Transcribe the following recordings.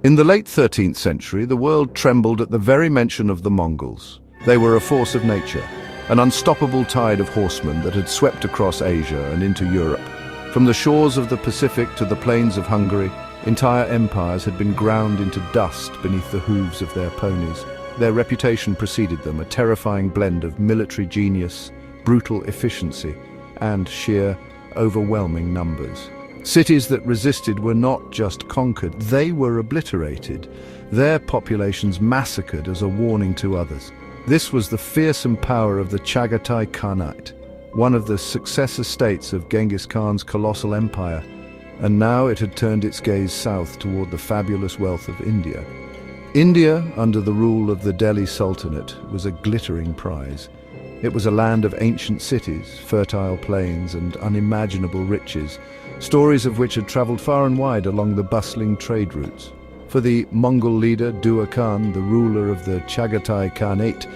In the late 13th century, the world trembled at the very mention of the Mongols. They were a force of nature, an unstoppable tide of horsemen that had swept across Asia and into Europe. From the shores of the Pacific to the plains of Hungary, entire empires had been ground into dust beneath the hooves of their ponies. Their reputation preceded them, a terrifying blend of military genius, brutal efficiency, and sheer, overwhelming numbers. Cities that resisted were not just conquered, they were obliterated, their populations massacred as a warning to others. This was the fearsome power of the Chagatai Khanate, one of the successor states of Genghis Khan's colossal empire, and now it had turned its gaze south toward the fabulous wealth of India. India, under the rule of the Delhi Sultanate, was a glittering prize. It was a land of ancient cities, fertile plains, and unimaginable riches, stories of which had traveled far and wide along the bustling trade routes. For the Mongol leader Dua Khan, the ruler of the Chagatai Khanate,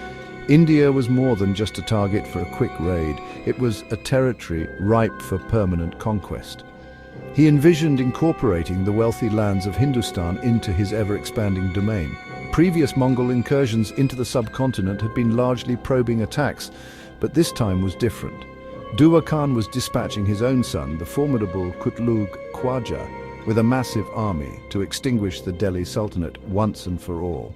India was more than just a target for a quick raid. It was a territory ripe for permanent conquest. He envisioned incorporating the wealthy lands of Hindustan into his ever-expanding domain. Previous Mongol incursions into the subcontinent had been largely probing attacks, but this time was different. Dua Khan was dispatching his own son, the formidable Kutlug Khwaja, with a massive army to extinguish the Delhi Sultanate once and for all.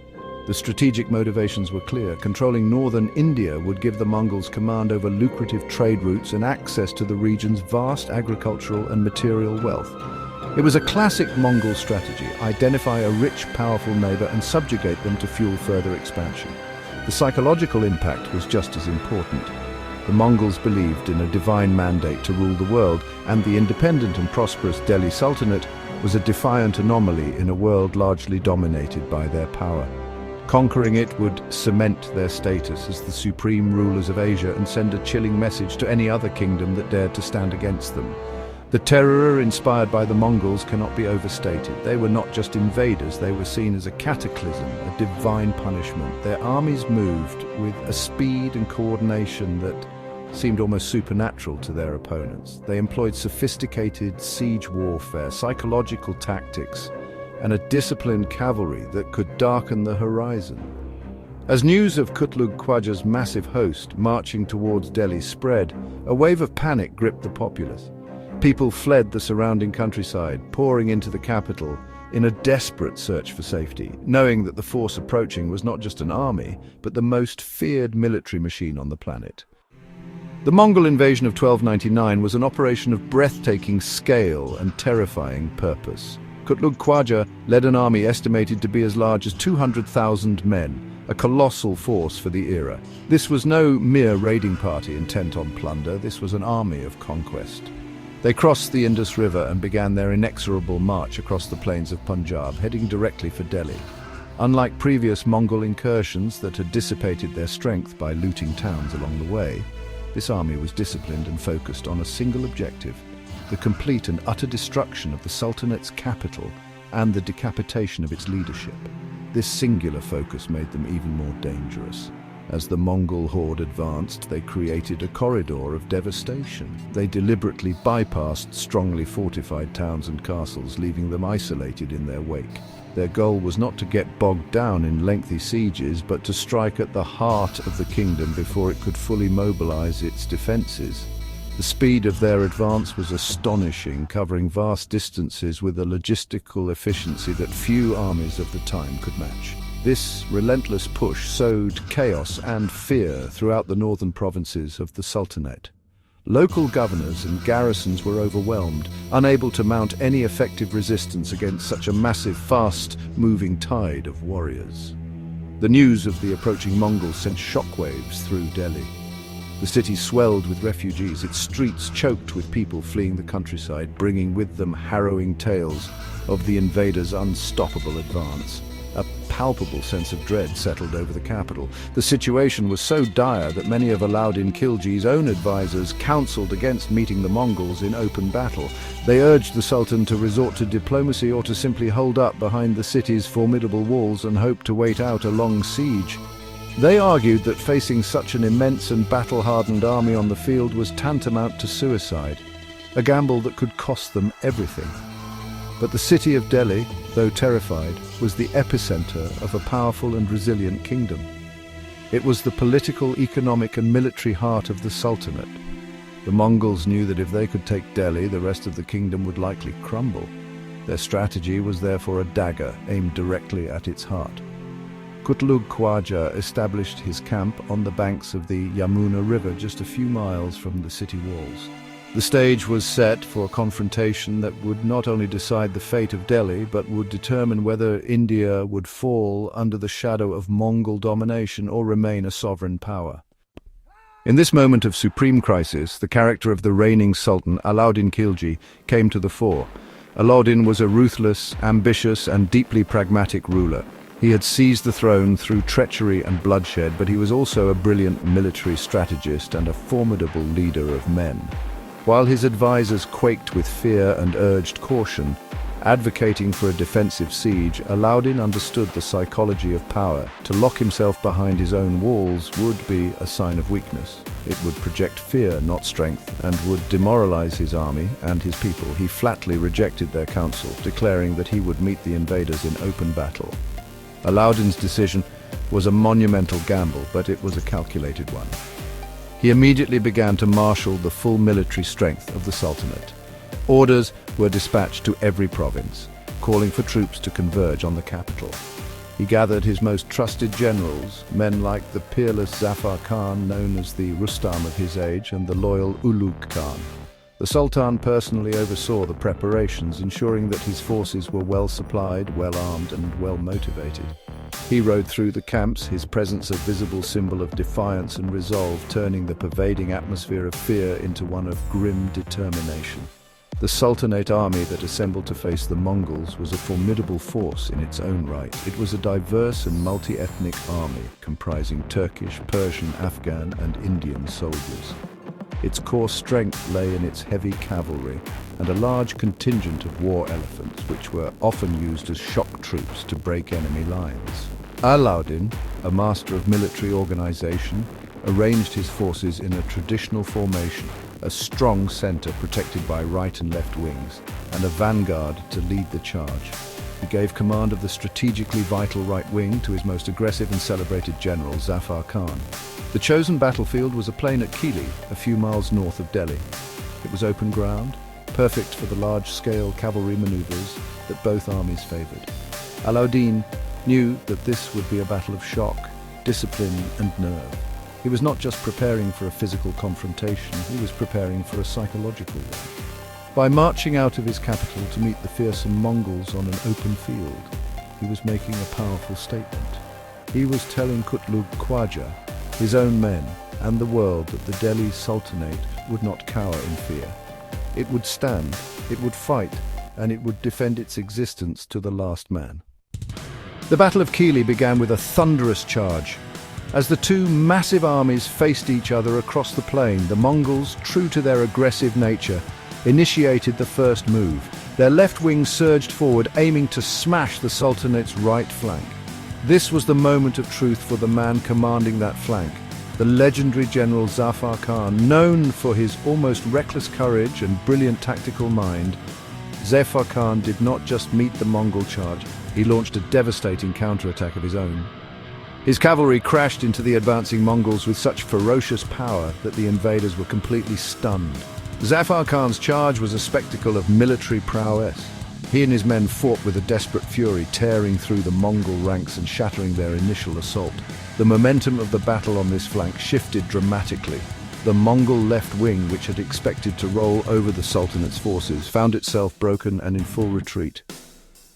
The strategic motivations were clear. Controlling northern India would give the Mongols command over lucrative trade routes and access to the region's vast agricultural and material wealth. It was a classic Mongol strategy: identify a rich, powerful neighbor and subjugate them to fuel further expansion. The psychological impact was just as important. The Mongols believed in a divine mandate to rule the world, and the independent and prosperous Delhi Sultanate was a defiant anomaly in a world largely dominated by their power. Conquering it would cement their status as the supreme rulers of Asia and send a chilling message to any other kingdom that dared to stand against them. The terror inspired by the Mongols cannot be overstated. They were not just invaders, they were seen as a cataclysm, a divine punishment. Their armies moved with a speed and coordination that seemed almost supernatural to their opponents. They employed sophisticated siege warfare, psychological tactics, and a disciplined cavalry that could darken the horizon. As news of Kutlug Khwaja's massive host marching towards Delhi spread, a wave of panic gripped the populace. People fled the surrounding countryside, pouring into the capital in a desperate search for safety, knowing that the force approaching was not just an army, but the most feared military machine on the planet. The Mongol invasion of 1299 was an operation of breathtaking scale and terrifying purpose. Kutlug Khwaja led an army estimated to be as large as 200,000 men, a colossal force for the era. This was no mere raiding party intent on plunder, this was an army of conquest. They crossed the Indus River and began their inexorable march across the plains of Punjab, heading directly for Delhi. Unlike previous Mongol incursions that had dissipated their strength by looting towns along the way, this army was disciplined and focused on a single objective: the complete and utter destruction of the Sultanate's capital and the decapitation of its leadership. This singular focus made them even more dangerous. As the Mongol horde advanced, they created a corridor of devastation. They deliberately bypassed strongly fortified towns and castles, leaving them isolated in their wake. Their goal was not to get bogged down in lengthy sieges, but to strike at the heart of the kingdom before it could fully mobilize its defenses. The speed of their advance was astonishing, covering vast distances with a logistical efficiency that few armies of the time could match. This relentless push sowed chaos and fear throughout the northern provinces of the Sultanate. Local governors and garrisons were overwhelmed, unable to mount any effective resistance against such a massive, fast-moving tide of warriors. The news of the approaching Mongols sent shockwaves through Delhi. The city swelled with refugees, its streets choked with people fleeing the countryside, bringing with them harrowing tales of the invaders' unstoppable advance. A palpable sense of dread settled over the capital. The situation was so dire that many of Alauddin Khilji's own advisors counseled against meeting the Mongols in open battle. They urged the Sultan to resort to diplomacy or to simply hold up behind the city's formidable walls and hope to wait out a long siege. They argued that facing such an immense and battle-hardened army on the field was tantamount to suicide, a gamble that could cost them everything. But the city of Delhi, though terrified, was the epicenter of a powerful and resilient kingdom. It was the political, economic and military heart of the Sultanate. The Mongols knew that if they could take Delhi, the rest of the kingdom would likely crumble. Their strategy was therefore a dagger aimed directly at its heart. Kutlug Khwaja established his camp on the banks of the Yamuna River just a few miles from the city walls. The stage was set for a confrontation that would not only decide the fate of Delhi, but would determine whether India would fall under the shadow of Mongol domination or remain a sovereign power. In this moment of supreme crisis, the character of the reigning Sultan Alauddin Khilji came to the fore. Alauddin was a ruthless, ambitious and deeply pragmatic ruler. He had seized the throne through treachery and bloodshed, but he was also a brilliant military strategist and a formidable leader of men. While his advisors quaked with fear and urged caution, advocating for a defensive siege, Alauddin understood the psychology of power. To lock himself behind his own walls would be a sign of weakness. It would project fear, not strength, and would demoralize his army and his people. He flatly rejected their counsel, declaring that he would meet the invaders in open battle. Alauddin's decision was a monumental gamble, but it was a calculated one. He immediately began to marshal the full military strength of the Sultanate. Orders were dispatched to every province, calling for troops to converge on the capital. He gathered his most trusted generals, men like the peerless Zafar Khan, known as the Rustam of his age, and the loyal Ulugh Khan. The Sultan personally oversaw the preparations, ensuring that his forces were well supplied, well armed, and well motivated. He rode through the camps, his presence a visible symbol of defiance and resolve, turning the pervading atmosphere of fear into one of grim determination. The Sultanate army that assembled to face the Mongols was a formidable force in its own right. It was a diverse and multi-ethnic army, comprising Turkish, Persian, Afghan, and Indian soldiers. Its core strength lay in its heavy cavalry and a large contingent of war elephants, which were often used as shock troops to break enemy lines. Alauddin, a master of military organization, arranged his forces in a traditional formation, a strong center protected by right and left wings, and a vanguard to lead the charge. He gave command of the strategically vital right wing to his most aggressive and celebrated general, Zafar Khan. The chosen battlefield was a plain at Kili, a few miles north of Delhi. It was open ground, perfect for the large-scale cavalry maneuvers that both armies favored. Alauddin knew that this would be a battle of shock, discipline, and nerve. He was not just preparing for a physical confrontation, he was preparing for a psychological one. By marching out of his capital to meet the fearsome Mongols on an open field, he was making a powerful statement. He was telling Kutlug Khwaja, his own men, and the world that the Delhi Sultanate would not cower in fear. It would stand, it would fight, and it would defend its existence to the last man. The Battle of Kili began with a thunderous charge. As the two massive armies faced each other across the plain, the Mongols, true to their aggressive nature, initiated the first move. Their left wing surged forward, aiming to smash the Sultanate's right flank. This was the moment of truth for the man commanding that flank, the legendary General Zafar Khan, known for his almost reckless courage and brilliant tactical mind. Zafar Khan did not just meet the Mongol charge, he launched a devastating counterattack of his own. His cavalry crashed into the advancing Mongols with such ferocious power that the invaders were completely stunned. Zafar Khan's charge was a spectacle of military prowess. He and his men fought with a desperate fury, tearing through the Mongol ranks and shattering their initial assault. The momentum of the battle on this flank shifted dramatically. The Mongol left wing, which had expected to roll over the Sultanate's forces, found itself broken and in full retreat.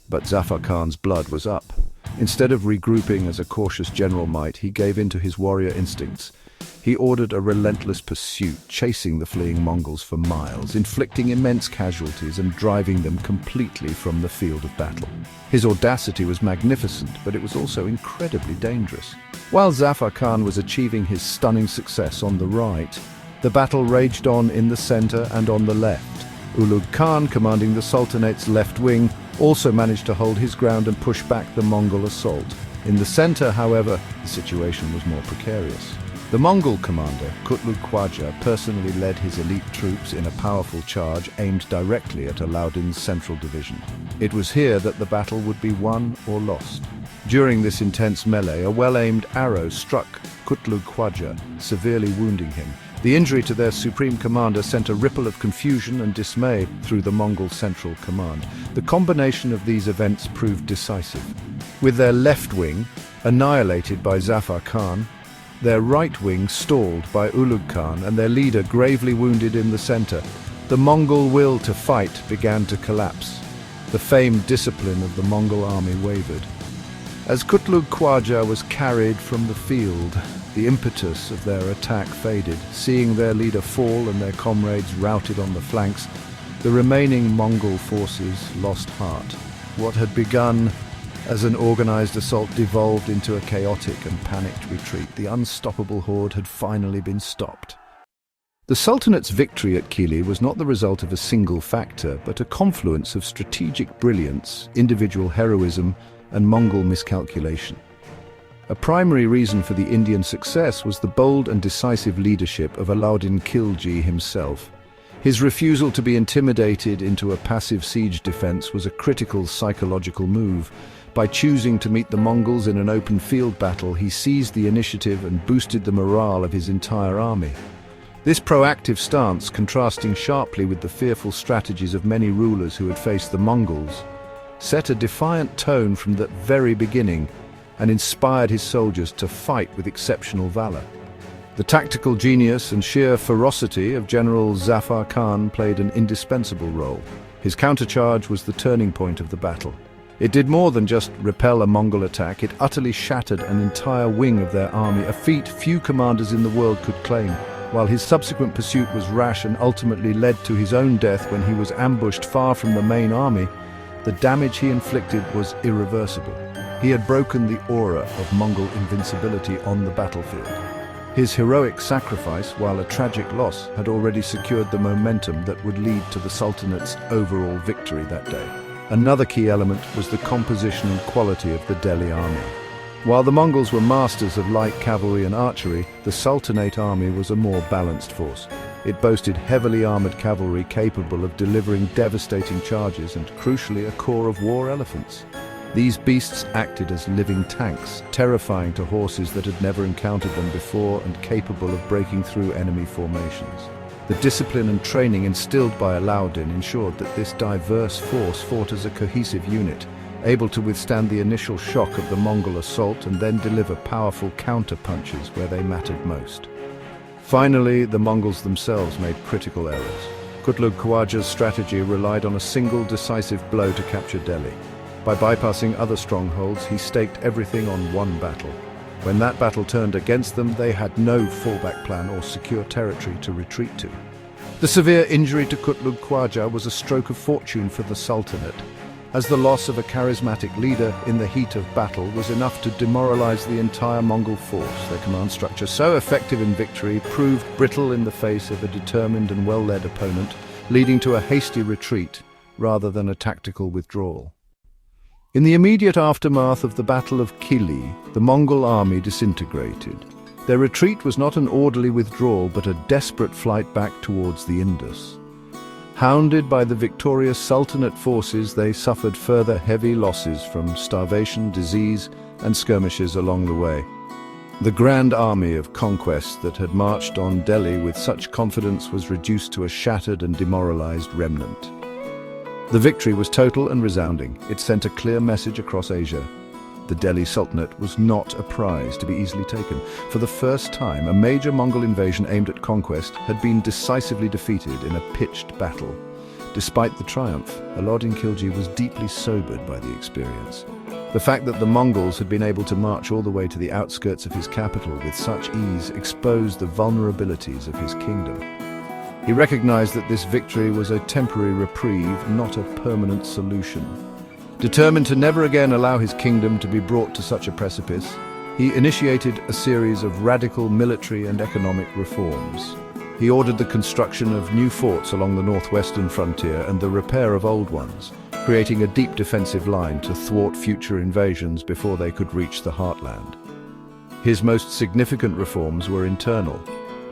But Zafar Khan's blood was up. Instead of regrouping as a cautious general might, he gave in to his warrior instincts. He ordered a relentless pursuit, chasing the fleeing Mongols for miles, inflicting immense casualties and driving them completely from the field of battle. His audacity was magnificent, but it was also incredibly dangerous. While Zafar Khan was achieving his stunning success on the right, the battle raged on in the center and on the left. Ulugh Khan, commanding the Sultanate's left wing, also managed to hold his ground and push back the Mongol assault. In the center, however, the situation was more precarious. The Mongol commander, Kutlug Khwaja, personally led his elite troops in a powerful charge aimed directly at Alauddin's central division. It was here that the battle would be won or lost. During this intense melee, a well-aimed arrow struck Kutlug Khwaja, severely wounding him. The injury to their supreme commander sent a ripple of confusion and dismay through the Mongol central command. The combination of these events proved decisive. With their left wing annihilated by Zafar Khan, their right wing stalled by Ulugh Khan, and their leader gravely wounded in the center, the Mongol will to fight began to collapse. The famed discipline of the Mongol army wavered. As Kutlug Khwaja was carried from the field, the impetus of their attack faded. Seeing their leader fall and their comrades routed on the flanks, the remaining Mongol forces lost heart. What had begun as an organized assault devolved into a chaotic and panicked retreat. The unstoppable horde had finally been stopped. The Sultanate's victory at Kili was not the result of a single factor, but a confluence of strategic brilliance, individual heroism, and Mongol miscalculation. A primary reason for the Indian success was the bold and decisive leadership of Alauddin Khilji himself. His refusal to be intimidated into a passive siege defense was a critical psychological move. By choosing to meet the Mongols in an open field battle, he seized the initiative and boosted the morale of his entire army. This proactive stance, contrasting sharply with the fearful strategies of many rulers who had faced the Mongols, set a defiant tone from the very beginning and inspired his soldiers to fight with exceptional valor. The tactical genius and sheer ferocity of General Zafar Khan played an indispensable role. His countercharge was the turning point of the battle. It did more than just repel a Mongol attack, it utterly shattered an entire wing of their army, a feat few commanders in the world could claim. While his subsequent pursuit was rash and ultimately led to his own death when he was ambushed far from the main army, the damage he inflicted was irreversible. He had broken the aura of Mongol invincibility on the battlefield. His heroic sacrifice, while a tragic loss, had already secured the momentum that would lead to the Sultanate's overall victory that day. Another key element was the composition and quality of the Delhi army. While the Mongols were masters of light cavalry and archery, the Sultanate army was a more balanced force. It boasted heavily armored cavalry capable of delivering devastating charges and, crucially, a corps of war elephants. These beasts acted as living tanks, terrifying to horses that had never encountered them before and capable of breaking through enemy formations. The discipline and training instilled by Alauddin ensured that this diverse force fought as a cohesive unit, able to withstand the initial shock of the Mongol assault and then deliver powerful counter-punches where they mattered most. Finally, the Mongols themselves made critical errors. Kutlug Khwaja's strategy relied on a single decisive blow to capture Delhi. By bypassing other strongholds, he staked everything on one battle. When that battle turned against them, they had no fallback plan or secure territory to retreat to. The severe injury to Kutlug Khwaja was a stroke of fortune for the Sultanate, as the loss of a charismatic leader in the heat of battle was enough to demoralize the entire Mongol force. Their command structure, so effective in victory, proved brittle in the face of a determined and well-led opponent, leading to a hasty retreat rather than a tactical withdrawal. In the immediate aftermath of the Battle of Kili, the Mongol army disintegrated. Their retreat was not an orderly withdrawal, but a desperate flight back towards the Indus. Hounded by the victorious Sultanate forces, they suffered further heavy losses from starvation, disease, and skirmishes along the way. The grand army of conquest that had marched on Delhi with such confidence was reduced to a shattered and demoralized remnant. The victory was total and resounding. It sent a clear message across Asia. The Delhi Sultanate was not a prize to be easily taken. For the first time, a major Mongol invasion aimed at conquest had been decisively defeated in a pitched battle. Despite the triumph, Alauddin Khilji was deeply sobered by the experience. The fact that the Mongols had been able to march all the way to the outskirts of his capital with such ease exposed the vulnerabilities of his kingdom. He recognized that this victory was a temporary reprieve, not a permanent solution. Determined to never again allow his kingdom to be brought to such a precipice, he initiated a series of radical military and economic reforms. He ordered the construction of new forts along the northwestern frontier and the repair of old ones, creating a deep defensive line to thwart future invasions before they could reach the heartland. His most significant reforms were internal.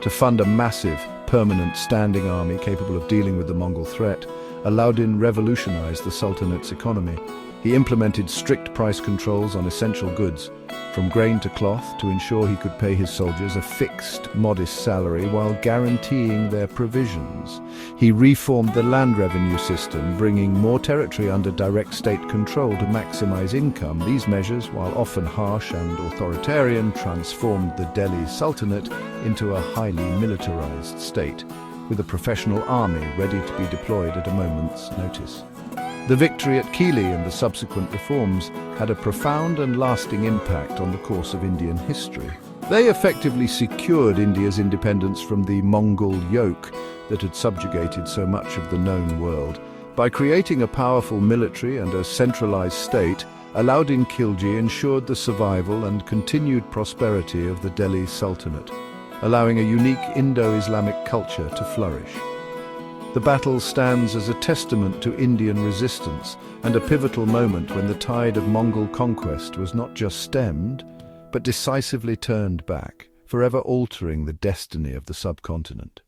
To fund a massive, permanent standing army capable of dealing with the Mongol threat, Alauddin revolutionized the Sultanate's economy. He implemented strict price controls on essential goods, from grain to cloth, to ensure he could pay his soldiers a fixed, modest salary while guaranteeing their provisions. He reformed the land revenue system, bringing more territory under direct state control to maximize income. These measures, while often harsh and authoritarian, transformed the Delhi Sultanate into a highly militarized state, with a professional army ready to be deployed at a moment's notice. The victory at Kili and the subsequent reforms had a profound and lasting impact on the course of Indian history. They effectively secured India's independence from the Mongol yoke that had subjugated so much of the known world. By creating a powerful military and a centralized state, Alauddin Khilji ensured the survival and continued prosperity of the Delhi Sultanate, allowing a unique Indo-Islamic culture to flourish. The battle stands as a testament to Indian resistance and a pivotal moment when the tide of Mongol conquest was not just stemmed, but decisively turned back, forever altering the destiny of the subcontinent.